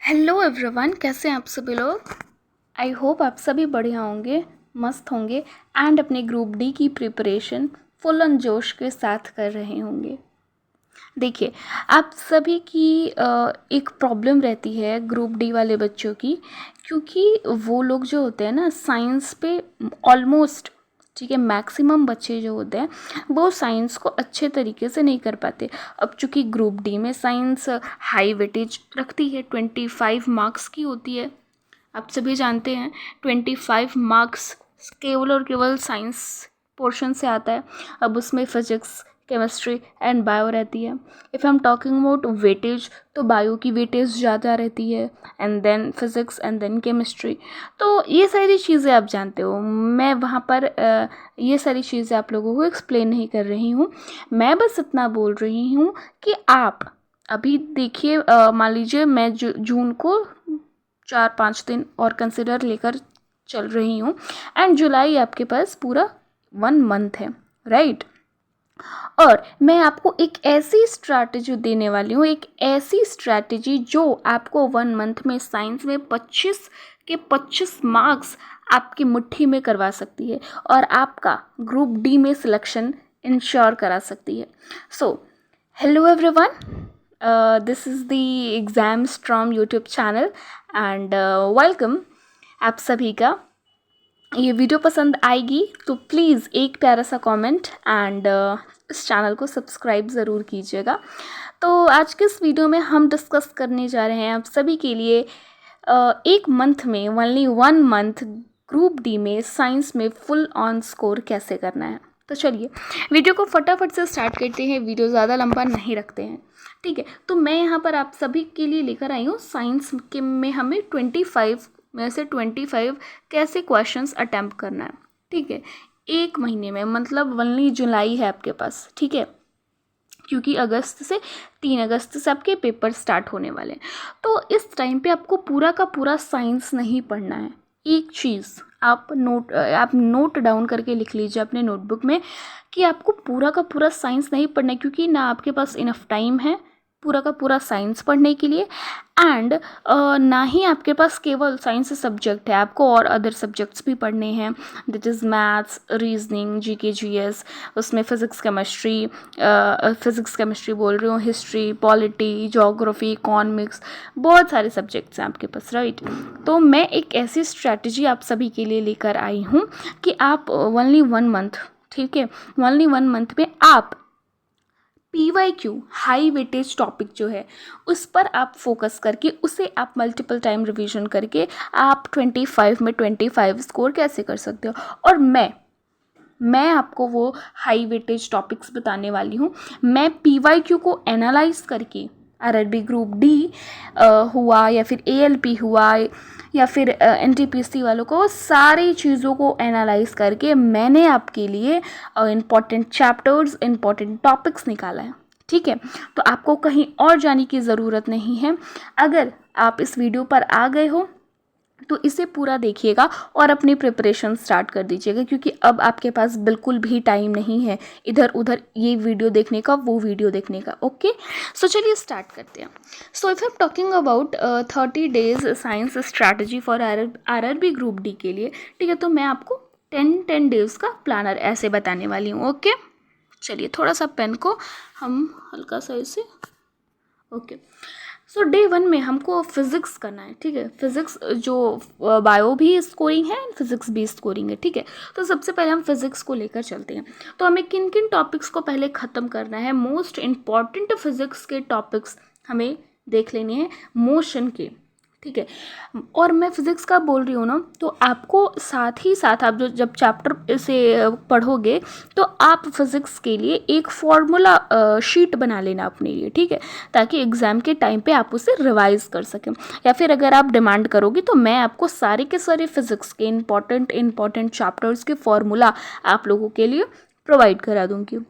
Hello everyone, कैसे हैं आप सभी लोग। आई होप आप सभी बढ़िया होंगे, मस्त होंगे एंड अपने ग्रुप डी की प्रिपरेशन फुल ऑन जोश के साथ कर रहे होंगे। देखिए, आप सभी की एक प्रॉब्लम रहती है ग्रुप डी वाले बच्चों की, क्योंकि वो लोग जो होते हैं ना साइंस पे ऑलमोस्ट, ठीक है, मैक्सिमम बच्चे जो होते हैं वो साइंस को अच्छे तरीके से नहीं कर पाते। अब चूँकि ग्रुप डी में साइंस हाई वेटेज रखती है, 25 मार्क्स की होती है, आप सभी जानते हैं 25 मार्क्स केवल और केवल साइंस पोर्शन से आता है। अब उसमें फिजिक्स, केमिस्ट्री एंड बायो रहती है। If I am talking about weightage, तो बायो की वेटेज ज़्यादा रहती है and then physics and then chemistry. तो ये सारी चीज़ें आप जानते हो, मैं वहाँ पर ये सारी चीज़ें आप लोगों को एक्सप्लेन नहीं कर रही हूँ। मैं बस इतना बोल रही हूँ कि आप अभी देखिए, मान लीजिए मैं जून को 4-5 दिन और कंसिडर लेकर चल रही हूँ एंड जुलाई आपके पास पूरा 1 मंथ है, राइट। और मैं आपको एक ऐसी स्ट्रैटेजी देने वाली हूँ, एक ऐसी स्ट्रैटेजी जो आपको 1 मंथ में साइंस में 25 के 25 मार्क्स आपकी मुट्ठी में करवा सकती है और आपका ग्रुप डी में सिलेक्शन इंश्योर करा सकती है। So hello everyone, this is the exam storm YouTube channel and welcome आप सभी का। ये वीडियो पसंद आएगी तो प्लीज़ एक प्यारा सा कमेंट एंड इस चैनल को सब्सक्राइब ज़रूर कीजिएगा। तो आज के इस वीडियो में हम डिस्कस करने जा रहे हैं आप सभी के लिए एक मंथ में, ओनली 1 मंथ ग्रुप डी में साइंस में फुल ऑन स्कोर कैसे करना है। तो चलिए वीडियो को फटाफट से स्टार्ट करते हैं, वीडियो ज़्यादा लंबा नहीं रखते हैं, ठीक है। तो मैं यहाँ पर आप सभी के लिए लेकर आई हूँ साइंस के में हमें 25 में से 25 कैसे क्वेश्चंस अटैम्प्ट करना है, ठीक है। एक महीने में, मतलब ओनली जुलाई है आपके पास, ठीक है, क्योंकि अगस्त से 3 अगस्त से आपके पेपर स्टार्ट होने वाले हैं। तो इस टाइम पे आपको पूरा का पूरा साइंस नहीं पढ़ना है। एक चीज़ आप नोट डाउन करके लिख लीजिए अपने नोटबुक में कि आपको पूरा का पूरा साइंस नहीं पढ़ना है, क्योंकि ना आपके पास इनफ टाइम है पूरा का पूरा साइंस पढ़ने के लिए एंड ना ही आपके पास केवल साइंस सब्जेक्ट है, आपको और अदर सब्जेक्ट्स भी पढ़ने हैं, that is maths, reasoning, GK GS, उसमें फिज़िक्स केमिस्ट्री बोल रही हूँ, हिस्ट्री, पॉलिटी, ज्योग्राफी, इकोनॉमिक्स, बहुत सारे सब्जेक्ट्स हैं आपके पास, राइट। तो मैं एक ऐसी स्ट्रैटेजी आप सभी के लिए लेकर आई हूँ कि आप ओनली 1 मंथ, ठीक है, ओनली 1 मंथ में आप PYQ हाई वेटेज टॉपिक जो है उस पर आप फोकस करके उसे आप मल्टीपल टाइम रिवीजन करके आप 25 में 25 स्कोर कैसे कर सकते हो। और मैं आपको वो हाई वेटेज टॉपिक्स बताने वाली हूँ। मैं PYQ को एनालाइज करके RRB ग्रुप डी हुआ या फिर ALP हुआ या फिर NTPC वालों को, सारी चीज़ों को एनालाइज करके मैंने आपके लिए इम्पॉर्टेंट चैप्टर्स, इम्पॉर्टेंट टॉपिक्स निकाला है, ठीक है। तो आपको कहीं और जाने की ज़रूरत नहीं है। अगर आप इस वीडियो पर आ गए हो तो इसे पूरा देखिएगा और अपनी प्रिपरेशन स्टार्ट कर दीजिएगा, क्योंकि अब आपके पास बिल्कुल भी टाइम नहीं है इधर उधर ये वीडियो देखने का, वो वीडियो देखने का, ओके। सो चलिए स्टार्ट करते हैं। So if I am talking about 30 days science strategy for RRB group D के लिए, ठीक है, तो मैं आपको 10 डेज का प्लानर ऐसे बताने वाली हूँ, ओके। चलिए थोड़ा सा पेन को हम हल्का सा ऐसे, ओके। सो डे 1 में हमको फिज़िक्स करना है, ठीक है। फिज़िक्स जो बायो भी स्कोरिंग है, फिज़िक्स भी स्कोरिंग है, ठीक है। तो सबसे पहले हम फिज़िक्स को लेकर चलते हैं। तो हमें किन किन टॉपिक्स को पहले ख़त्म करना है, मोस्ट इम्पॉर्टेंट फिज़िक्स के टॉपिक्स हमें देख लेने हैं, मोशन के, ठीक है। और मैं फिज़िक्स का बोल रही हूँ ना, तो आपको साथ ही साथ आप जब चैप्टर से पढ़ोगे तो आप फिज़िक्स के लिए एक फॉर्मूला शीट बना लेना अपने लिए, ठीक है, ताकि एग्ज़ाम के टाइम पे आप उसे रिवाइज कर सकें। या फिर अगर आप डिमांड करोगे तो मैं आपको सारे के सारे फिज़िक्स के इंपॉर्टेंट चैप्टर्स के फॉर्मूला आप लोगों के लिए प्रोवाइड करा दूँगी,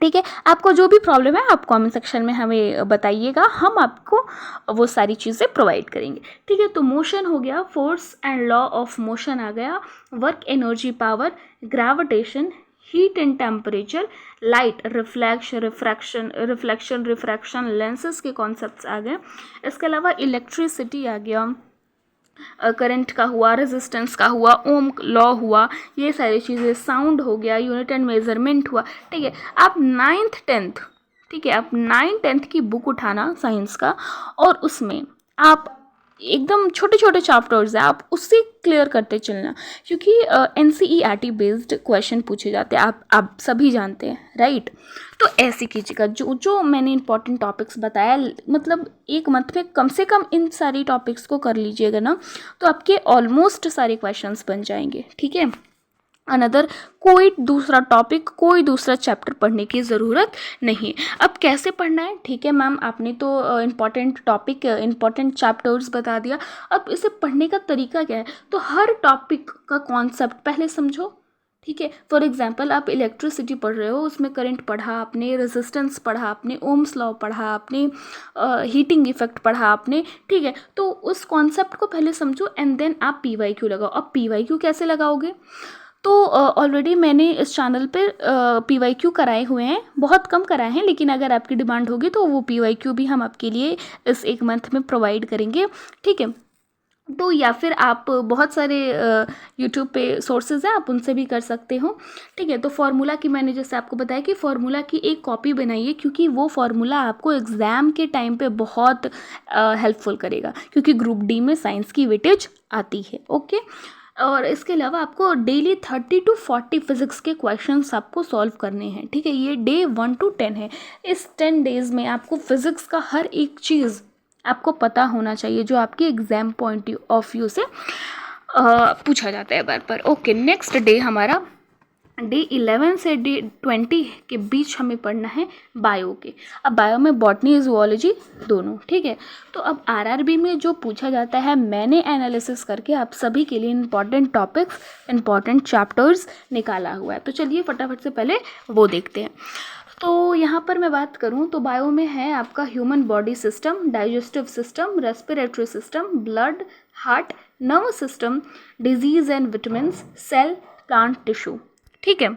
ठीक है। आपको जो भी प्रॉब्लम है आप कमेंट सेक्शन में हमें बताइएगा, हम आपको वो सारी चीज़ें प्रोवाइड करेंगे, ठीक है। तो मोशन हो गया, force and law of motion आ गया, work, energy, power, gravitation, heat and temperature, light, refraction lenses के कॉन्सेप्ट्स आ गए। इसके अलावा इलेक्ट्रिसिटी आ गया, करंट का हुआ, रेजिस्टेंस का हुआ, ओम लॉ हुआ, ये सारी चीज़ें, साउंड हो गया, यूनिट एंड मेजरमेंट हुआ। ठीक है, आप 9th 10th, ठीक है, आप 9th 10th की बुक उठाना साइंस का, और उसमें आप एकदम छोटे छोटे चैप्टर्स हैं, आप उससे क्लियर करते चलना, क्योंकि NCERT बेस्ड क्वेश्चन पूछे जाते हैं, आप सभी जानते हैं, राइट। तो ऐसे कीजिएगा, जो जो मैंने इंपॉर्टेंट टॉपिक्स बताया, मतलब एक मंथ में कम से कम इन सारी टॉपिक्स को कर लीजिएगा ना, तो आपके ऑलमोस्ट सारे क्वेश्चंस बन जाएंगे। ठीक है, अनदर कोई दूसरा टॉपिक, कोई दूसरा चैप्टर पढ़ने की ज़रूरत नहीं। अब कैसे पढ़ना है, ठीक है मैम, आपने तो इम्पॉर्टेंट टॉपिक, इम्पॉर्टेंट चैप्टर्स बता दिया, अब इसे पढ़ने का तरीका क्या है, तो हर टॉपिक का कॉन्सेप्ट पहले समझो। ठीक है, फॉर एग्जांपल आप इलेक्ट्रिसिटी पढ़ रहे हो, उसमें करंट पढ़ा आपने, रेजिस्टेंस पढ़ा आपने, ओम्स लॉ पढ़ा आपने, हीटिंग इफेक्ट पढ़ा आपने। ठीक है, तो उस कॉन्सेप्ट को पहले समझो एंड देन आप PYQ लगाओ। अब PYQ कैसे लगाओगे, तो ऑलरेडी मैंने इस चैनल पे PYQ कराए हुए हैं, बहुत कम कराए हैं, लेकिन अगर आपकी डिमांड होगी तो वो PYQ भी हम आपके लिए इस एक मंथ में प्रोवाइड करेंगे। ठीक है, तो या फिर आप बहुत सारे यूट्यूब पे सोर्सेज हैं, आप उनसे भी कर सकते हो। ठीक है, तो फार्मूला की मैंने जैसे आपको बताया कि फार्मूला की एक कॉपी बनाइए, क्योंकि वो फार्मूला आपको एग्ज़ाम के टाइम पे बहुत हेल्पफुल करेगा, क्योंकि ग्रुप डी में साइंस की वेटेज आती है। ओके, और इसके अलावा आपको डेली 30 to 40 फिजिक्स के क्वेश्चंस आपको सॉल्व करने हैं। ठीक है, ये डे 1 to 10 है। इस 10 डेज़ में आपको फिजिक्स का हर एक चीज़ आपको पता होना चाहिए, जो आपके एग्जाम पॉइंट ऑफ व्यू से पूछा जाता है बार बार। ओके, नेक्स्ट डे हमारा डे 11 से डे 20 के बीच हमें पढ़ना है बायो के। अब बायो में बॉटनी जूलॉजी दोनों। ठीक है, तो अब RRB में जो पूछा जाता है, मैंने एनालिसिस करके आप सभी के लिए इंपॉर्टेंट टॉपिक्स, इंपॉर्टेंट चैप्टर्स निकाला हुआ है। तो चलिए फटाफट से पहले वो देखते हैं। तो यहाँ पर मैं बात करूँ तो बायो में है आपका human body system, digestive system, respiratory system, blood, heart, nervous system, disease and vitamins, cell, plant tissue. ठीक है,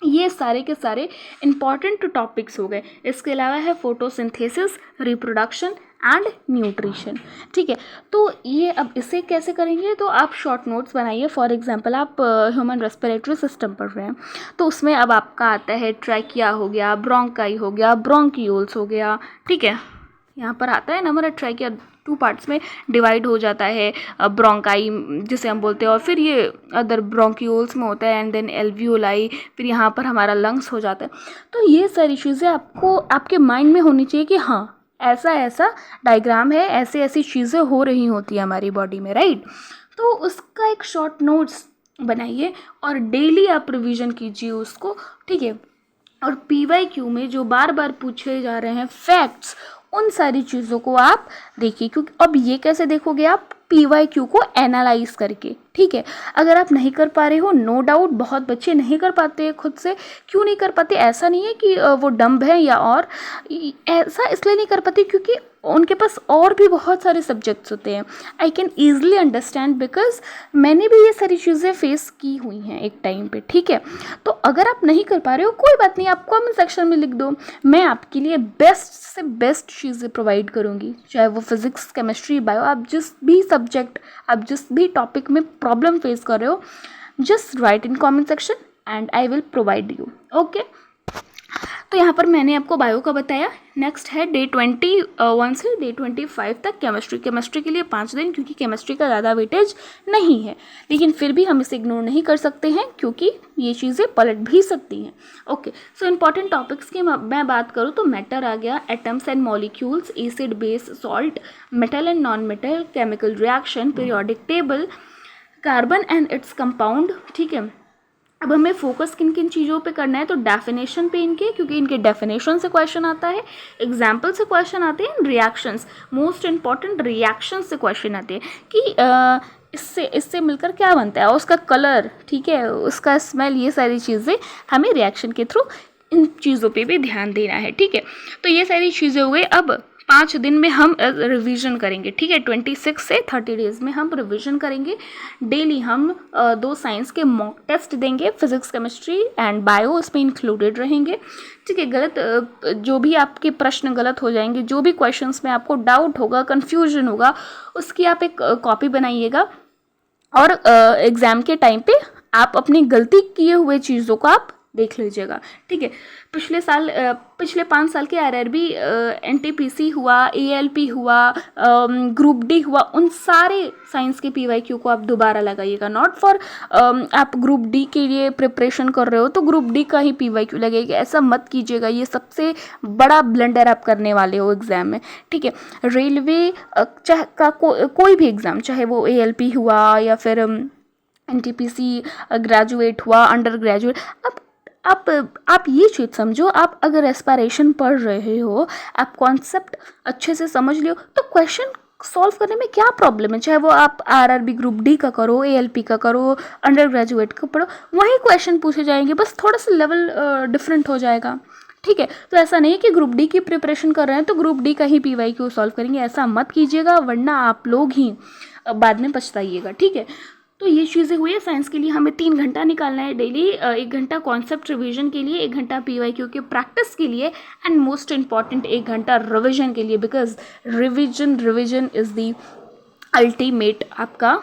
ये सारे के सारे इंपॉर्टेंट टॉपिक्स हो गए। इसके अलावा है फोटोसिंथेसिस, रिप्रोडक्शन एंड न्यूट्रिशन। ठीक है, तो ये अब इसे कैसे करेंगे, तो आप शॉर्ट नोट्स बनाइए। फॉर एग्जांपल आप ह्यूमन रेस्पिरेटरी सिस्टम पढ़ रहे हैं, तो उसमें अब आपका आता है ट्रैकिया हो गया, ब्रोंकाई हो गया, ब्रोंकियोल्स हो गया। ठीक है, यहाँ पर आता है ना हमारा ट्रैकिया 2 पार्ट्स में डिवाइड हो जाता है, ब्रोंकाई जिसे हम बोलते हैं, और फिर ये अदर ब्रोंकियोल्स में होता है, एंड देन एल्वियोलाई, फिर यहाँ पर हमारा लंग्स हो जाता है। तो ये सारी चीज़ें आपको आपके माइंड में होनी चाहिए कि हाँ ऐसा ऐसा डायग्राम है, ऐसे ऐसी चीज़ें हो रही होती है हमारी बॉडी में, राइट। तो उसका एक शॉर्ट नोट्स बनाइए और डेली आप रिवीजन कीजिए उसको। ठीक है, और PYQ में जो बार बार पूछे जा रहे हैं फैक्ट्स, उन सारी चीज़ों को आप देखिए, क्योंकि अब ये कैसे देखोगे आप, PYQ को एनालाइज करके। ठीक है, अगर आप नहीं कर पा रहे हो, नो डाउट बहुत बच्चे नहीं कर पाते हैं खुद से। क्यों नहीं कर पाते, ऐसा नहीं है कि वो डम्ब है या और ऐसा इसलिए नहीं कर पाते क्योंकि उनके पास और भी बहुत सारे सब्जेक्ट्स होते हैं। I can easily understand, because मैंने भी ये सारी चीज़ें फेस की हुई हैं एक टाइम पे। ठीक है, तो अगर आप नहीं कर पा रहे हो कोई बात नहीं, आप कमेंट सेक्शन में लिख दो, मैं आपके लिए बेस्ट से बेस्ट चीज़ें प्रोवाइड करूँगी, चाहे वो फिजिक्स, केमिस्ट्री, बायो, आप जिस भी सब्जेक्ट, आप जिस भी टॉपिक में प्रॉब्लम फेस कर रहे हो, just right in comment section and I will provide you. Okay, तो यहाँ पर मैंने आपको बायो का बताया। नेक्स्ट है डे 21 से डे 25 तक केमिस्ट्री। केमिस्ट्री के लिए 5 दिन, क्योंकि केमिस्ट्री का ज़्यादा वेटेज नहीं है, लेकिन फिर भी हम इसे इग्नोर नहीं कर सकते हैं क्योंकि ये चीज़ें पलट भी सकती हैं। ओके, सो इंपॉर्टेंट टॉपिक्स की मैं बात करूँ तो मैटर आ गया, atoms and molecules, acid, base, salt, metal and non metal, chemical reaction, periodic table, carbon and its compound. ठीक है, अब हमें फोकस किन किन चीज़ों पे करना है, तो डेफिनेशन पे इनके, क्योंकि इनके डेफिनेशन से क्वेश्चन आता है, एग्जाम्पल से क्वेश्चन आते हैं, रिएक्शंस, मोस्ट इंपॉर्टेंट रिएक्शन से क्वेश्चन आते हैं कि इससे मिलकर क्या बनता है, उसका कलर, ठीक है, उसका स्मेल, ये सारी चीज़ें हमें रिएक्शन के थ्रू इन चीज़ों पे भी ध्यान देना है। ठीक है, तो ये सारी चीज़ें हो गई। अब 5 दिन में हम रिवीजन करेंगे, ठीक है। 26 से 30 डेज़ में हम रिवीजन करेंगे। डेली हम 2 साइंस के मॉक टेस्ट देंगे, फिजिक्स, केमिस्ट्री एंड बायो उसमें इंक्लूडेड रहेंगे, ठीक है। जो भी आपके प्रश्न गलत हो जाएंगे, जो भी क्वेश्चंस में आपको डाउट होगा, कन्फ्यूजन होगा, उसकी आप एक कॉपी बनाइएगा और एग्ज़ाम के टाइम पे आप अपनी गलती किए हुए चीज़ों को आप देख लीजिएगा, ठीक है। पिछले 5 साल के आरआरबी, एनटीपीसी हुआ, एएलपी हुआ, ग्रुप डी हुआ, उन सारे साइंस के पीवाईक्यू को आप दोबारा लगाइएगा। नॉट फॉर आप ग्रुप डी के लिए प्रिपरेशन कर रहे हो तो ग्रुप डी का ही पीवाईक्यू लगेगा, ऐसा मत कीजिएगा। ये सबसे बड़ा ब्लंडर आप करने वाले हो एग्ज़ाम में, ठीक है। रेलवे का कोई भी एग्ज़ाम, चाहे वो एएलपी हुआ या फिर एनटीपीसी ग्रेजुएट हुआ, अंडर ग्रेजुएट, आप ये चीज़ समझो, आप अगर एस्पायरेशन पढ़ रहे हो, आप कॉन्सेप्ट अच्छे से समझ लियो तो क्वेश्चन सॉल्व करने में क्या प्रॉब्लम है। चाहे वो आप आरआरबी ग्रुप डी का करो, एएलपी का करो, अंडर ग्रेजुएट का पढ़ो, वही क्वेश्चन पूछे जाएंगे, बस थोड़ा सा लेवल डिफरेंट हो जाएगा, ठीक है। तो ऐसा नहीं है कि ग्रुप डी की प्रिपरेशन कर रहे हैं तो ग्रुप डी का ही पीवाईक्यू सॉल्व करेंगे, ऐसा मत कीजिएगा, वरना आप लोग ही बाद में पछताइएगा, ठीक है। तो ये चीज़ें हुई है। साइंस के लिए हमें 3 घंटा निकालना है डेली, 1 घंटा कॉन्सेप्ट रिवीजन के लिए, 1 घंटा पीवाईक्यू के प्रैक्टिस के लिए, एंड मोस्ट इम्पॉर्टेंट 1 घंटा रिवीजन के लिए, because revision is the ultimate आपका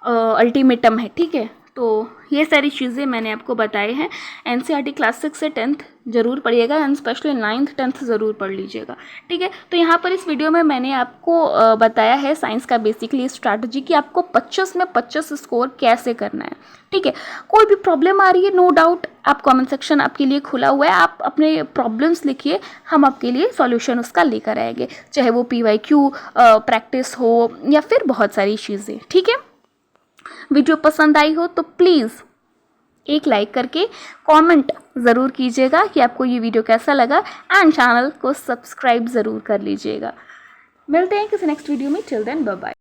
अल्टीमेटम है, ठीक है। तो ये सारी चीज़ें मैंने आपको बताए हैं। एनसीईआरटी क्लास 6 से 10th ज़रूर पढ़िएगा एंड स्पेशली 9th 10th ज़रूर पढ़ लीजिएगा, ठीक है। तो यहाँ पर इस वीडियो में मैंने आपको बताया है साइंस का बेसिकली स्ट्रैटेजी कि आपको 25 में 25 स्कोर कैसे करना है, ठीक है। कोई भी प्रॉब्लम आ रही है, नो डाउट आप कमेंट सेक्शन आपके लिए खुला हुआ है, आप अपने प्रॉब्लम्स लिखिए, हम आपके लिए सॉल्यूशन उसका लेकर आएंगे, चाहे वो पीवाईक्यू प्रैक्टिस हो या फिर बहुत सारी चीज़ें, ठीक है। वीडियो पसंद आई हो तो प्लीज़ एक लाइक करके कमेंट ज़रूर कीजिएगा कि आपको ये वीडियो कैसा लगा, एंड चैनल को सब्सक्राइब ज़रूर कर लीजिएगा। मिलते हैं किसी नेक्स्ट वीडियो में, टिल देन बाय बाय।